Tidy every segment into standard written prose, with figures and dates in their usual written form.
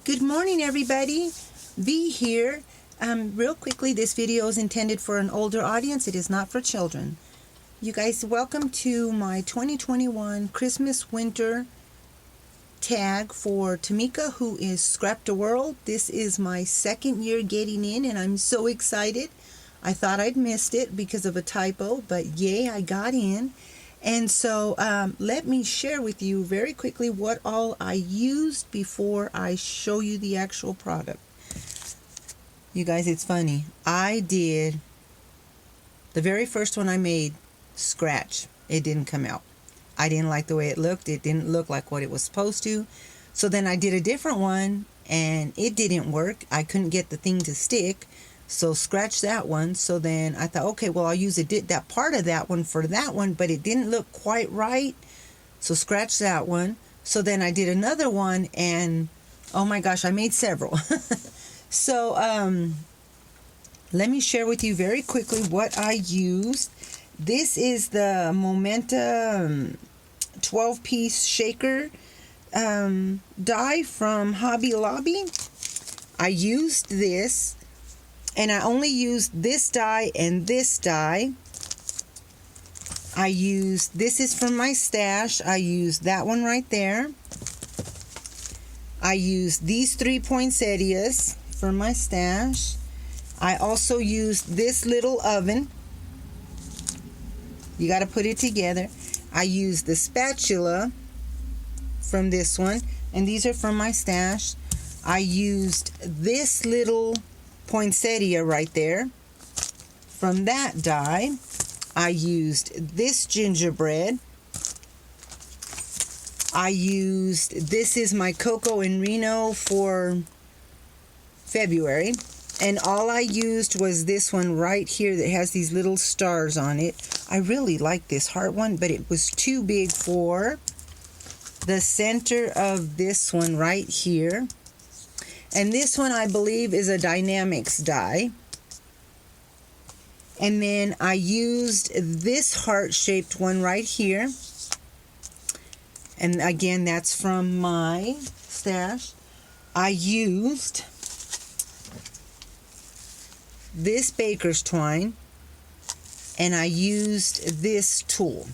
Good morning, everybody. V here. Real quickly, this video is intended for an older audience. It is not for children. You guys, welcome to my 2021 Christmas Winter tag for Tmika, who is scrapdaworld. This is my second year getting in, and I'm so excited. I thought I'd missed it because of a typo, but yay, I got in. And so let me share with you very quickly what all I used before I show you the actual product. You guys, it's funny. I did the very first one I made, scratch. It didn't come out. I didn't like the way it looked. It didn't look like what it was supposed to. So then I did a different one and it didn't work. I couldn't get the thing to stick. So scratch that one. So then I thought, okay, well, I'll use that part of that one for that one, but it didn't look quite right. So scratch that one. So then I did another one, and oh my gosh, I made several. So let me share with you very quickly what I used. This is the Momenta 12-piece shaker die from Hobby Lobby. I used this. And I only used this die and this die. This is from my stash. I used that one right there. I used these 3 poinsettias from my stash. I also used this little oven. You got to put it together. I used the spatula from this one. And these are from my stash. I used this little poinsettia right there from that die. I used this gingerbread. This is my Coco and Reno for February, and all I used was this one right here that has these little stars on it. I really like this heart one, but it was too big for the center of this one right here. And this one, I believe, is a Dynamics die. And then I used this heart-shaped one right here. And again, that's from my stash. I used this baker's twine. And I used this tool.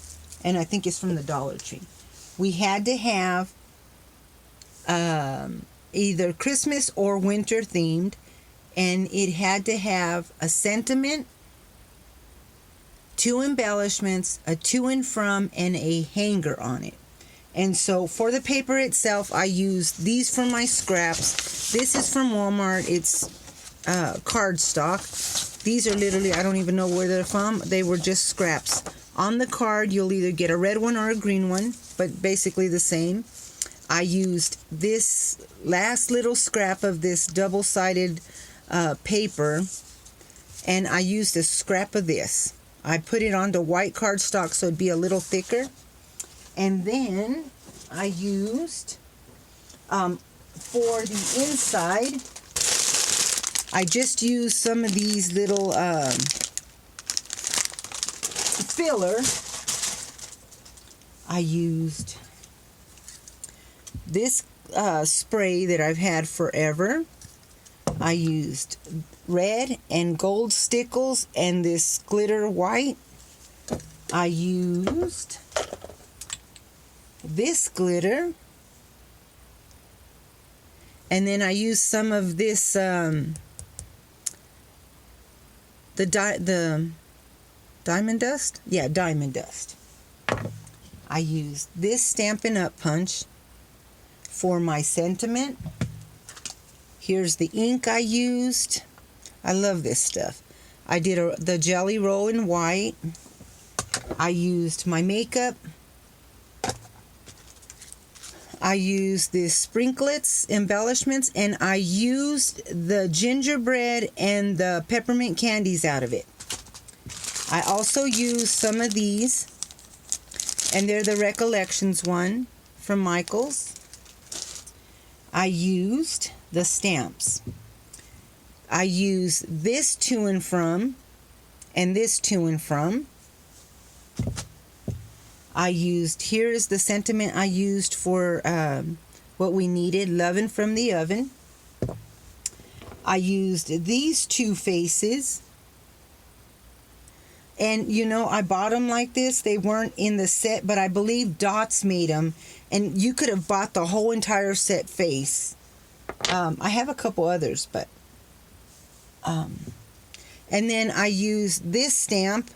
And I think it's from the Dollar Tree. We had to have either Christmas or winter themed, and it had to have a sentiment, 2 embellishments, a to and from, and a hanger on it. And so for the paper itself, I used these from my scraps. This is from Walmart. It's cardstock. These are literally, I don't even know where they're from. They were just scraps. On the card, you'll either get a red one or a green one, but basically the same. I used this last little scrap of this double-sided paper, and I used a scrap of this. I put it onto white cardstock so it'd be a little thicker. And then I used, for the inside, I just used some of these little filler. I used this spray that I've had forever. I used red and gold stickles and this glitter white. I used this glitter. And then I used some of this, the diamond dust? Yeah, diamond dust. I used this Stampin' Up! Punch for my sentiment. Here's the ink I used. I love this stuff. I did the Jelly Roll in white. I used my makeup. I used the sprinklets, embellishments, and I used the gingerbread and the peppermint candies out of it. I also used some of these, and they're the Recollections one from Michael's. I used the stamps. I used this to and from and this to and from. I used, here is the sentiment I used for what we needed, loving from the oven. I used these two faces. And, you know, I bought them like this. They weren't in the set, but I believe Dots made them. And you could have bought the whole entire set face. I have a couple others, but... and then I used this stamp,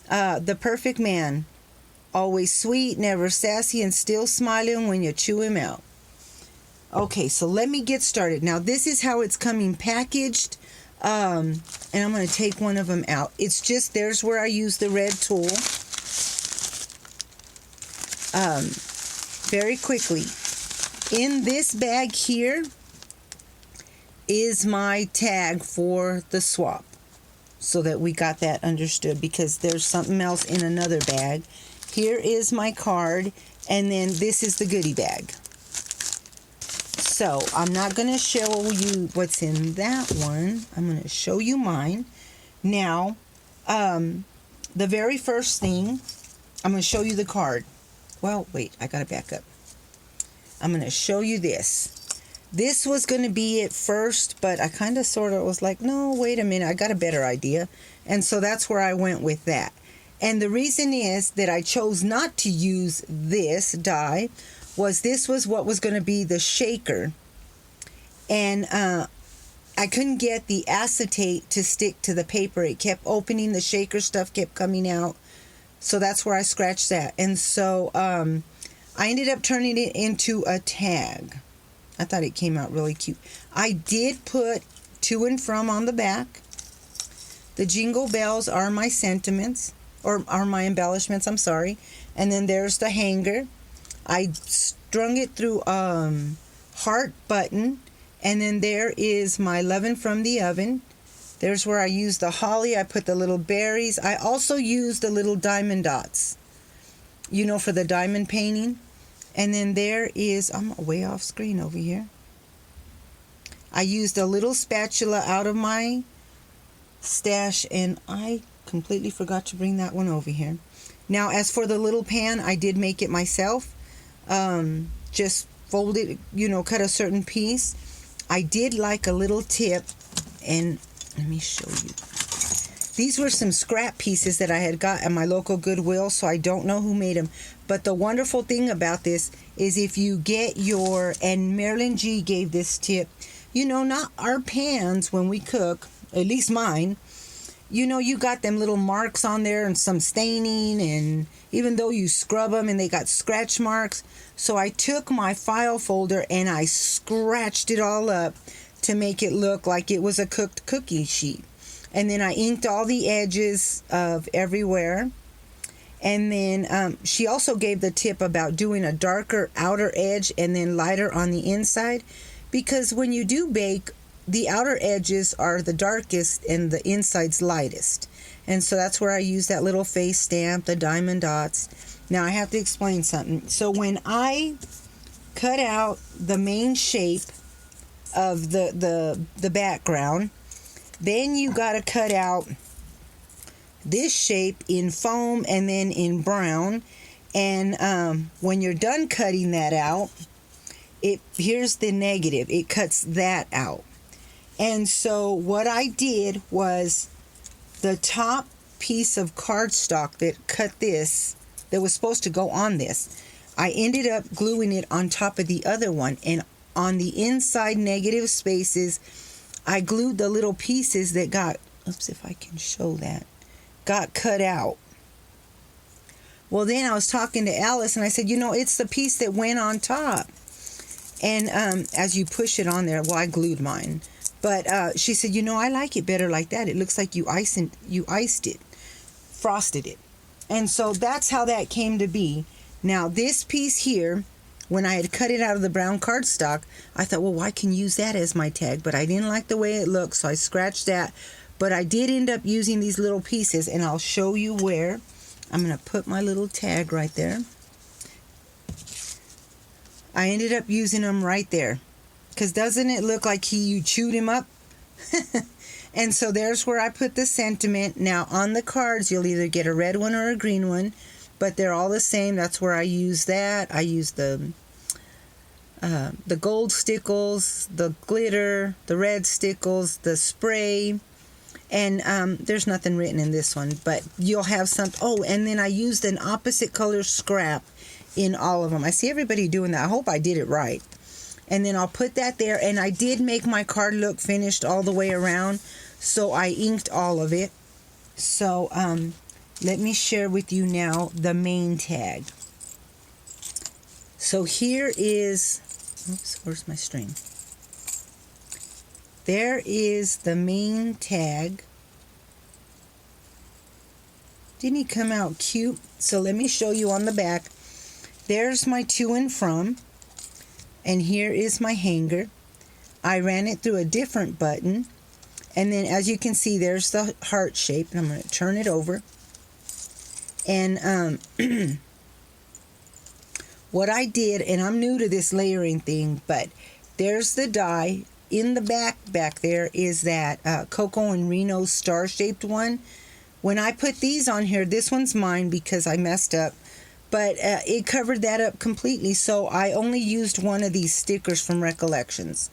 The Perfect Man. Always sweet, never sassy, and still smiling when you chew him out. Okay, so let me get started. Now, this is how it's coming packaged. And I'm going to take one of them out. It's just, there's where I use the red tool. Very quickly. In this bag here is my tag for the swap. So that we got that understood, because there's something else in another bag. Here is my card, and then this is the goodie bag. So, I'm not going to show you what's in that one. I'm going to show you mine. Now, the very first thing, I'm going to show you the card. Well, wait, I got to back up. I'm going to show you this. This was going to be it first, but I kind of sort of was like, no, wait a minute, I got a better idea. And so that's where I went with that. And the reason is that I chose not to use this die was this was what was going to be the shaker. And I couldn't get the acetate to stick to the paper. It kept opening, the shaker stuff kept coming out. So that's where I scratched that. And so I ended up turning it into a tag. I thought it came out really cute. I did put to and from on the back. The jingle bells are my sentiments, or are my embellishments, I'm sorry. And then there's the hanger. I strung it through heart button. And then there is my lovin' from the oven. There's where I used the holly. I put the little berries. I also used the little diamond dots, you know, for the diamond painting. And then there is, I'm way off screen over here. I used a little spatula out of my stash, and I completely forgot to bring that one over here. Now, as for the little pan, I did make it myself. Just fold it, you know, cut a certain piece. I did like a little tip, and let me show you. These were some scrap pieces that I had got at my local Goodwill, so I don't know who made them. But the wonderful thing about this is if you get your, and Marilyn G gave this tip, you know, not our pans when we cook, at least mine, you know, you got them little marks on there and some staining, and even though you scrub them and they got scratch marks. So I took my file folder and I scratched it all up to make it look like it was a cooked cookie sheet. And then I inked all the edges of everywhere. And then she also gave the tip about doing a darker outer edge and then lighter on the inside. Because when you do bake, the outer edges are the darkest and the inside's lightest. And so that's where I use that little face stamp, the diamond dots. Now I have to explain something. So when I cut out the main shape of the background, then you got to cut out this shape in foam and then in brown. And when you're done cutting that out, here's the negative. It cuts that out. And so what I did was the top piece of cardstock that cut this, that was supposed to go on this, I ended up gluing it on top of the other one. And on the inside negative spaces, I glued the little pieces that got, oops, if I can show that, got cut out. Well, then I was talking to Alice and I said, you know, it's the piece that went on top. And as you push it on there, well, I glued mine. But she said, you know, I like it better like that. It looks like you iced it, frosted it. And so that's how that came to be. Now, this piece here, when I had cut it out of the brown cardstock, I thought, well, I can use that as my tag. But I didn't like the way it looked, so I scratched that. But I did end up using these little pieces, and I'll show you where. I'm going to put my little tag right there. I ended up using them right there. Because doesn't it look like you chewed him up? And so there's where I put the sentiment. Now on the cards, you'll either get a red one or a green one. But they're all the same. That's where I use that. I use the the gold stickles, the glitter, the red stickles, the spray, and there's nothing written in this one, but you'll have some. Oh, and then I used an opposite color scrap in all of them. I see everybody doing that. I hope I did it right. And then I'll put that there, and I did make my card look finished all the way around, so I inked all of it. So let me share with you now the main tag. So here is, oops, where's my string? There is the main tag. Didn't he come out cute? So let me show you on the back. There's my to and from. And here is my hanger. I ran it through a different button. And then as you can see, there's the heart shape. And I'm going to turn it over. And what I did, and I'm new to this layering thing, but there's the die. In the back there is that Coco and Reno star-shaped one. When I put these on here, this one's mine because I messed up. But it covered that up completely, so I only used one of these stickers from Recollections.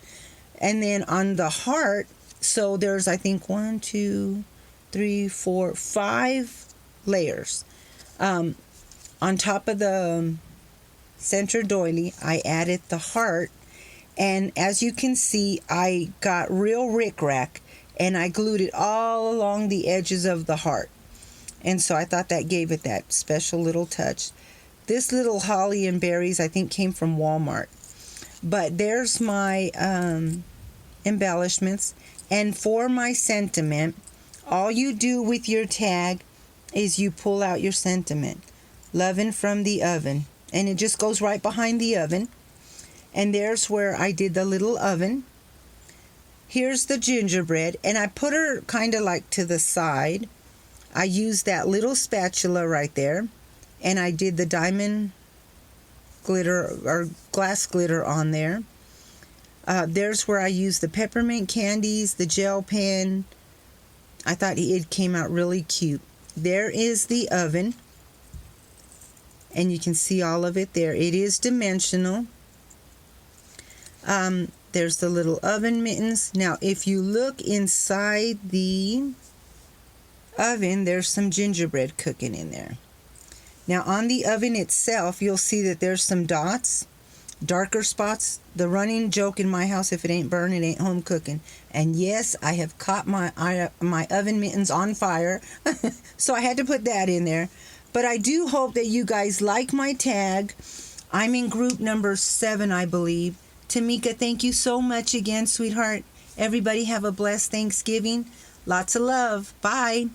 And then on the heart, so there's, I think, 1, 2, 3, 4, 5 layers. On top of the center doily, I added the heart. And as you can see, I got real rickrack, and I glued it all along the edges of the heart. And so I thought that gave it that special little touch. This little holly and berries, I think, came from Walmart. But there's my embellishments. And for my sentiment, all you do with your tag is you pull out your sentiment. Lovin' from the oven. And it just goes right behind the oven. And there's where I did the little oven. Here's the gingerbread. And I put her kind of like to the side. I used that little spatula right there. And I did the diamond glitter or glass glitter on there. There's where I used the peppermint candies, the gel pen. I thought it came out really cute. There is the oven. And you can see all of it there. It is dimensional. There's the little oven mittens. Now, if you look inside the oven, there's some gingerbread cooking in there. Now, on the oven itself, you'll see that there's some dots, darker spots. The running joke in my house, if it ain't burning, it ain't home cooking. And yes, I have caught my oven mittens on fire, so I had to put that in there. But I do hope that you guys like my tag. I'm in group number 7, I believe. Tmika, thank you so much again, sweetheart. Everybody have a blessed Thanksgiving. Lots of love. Bye.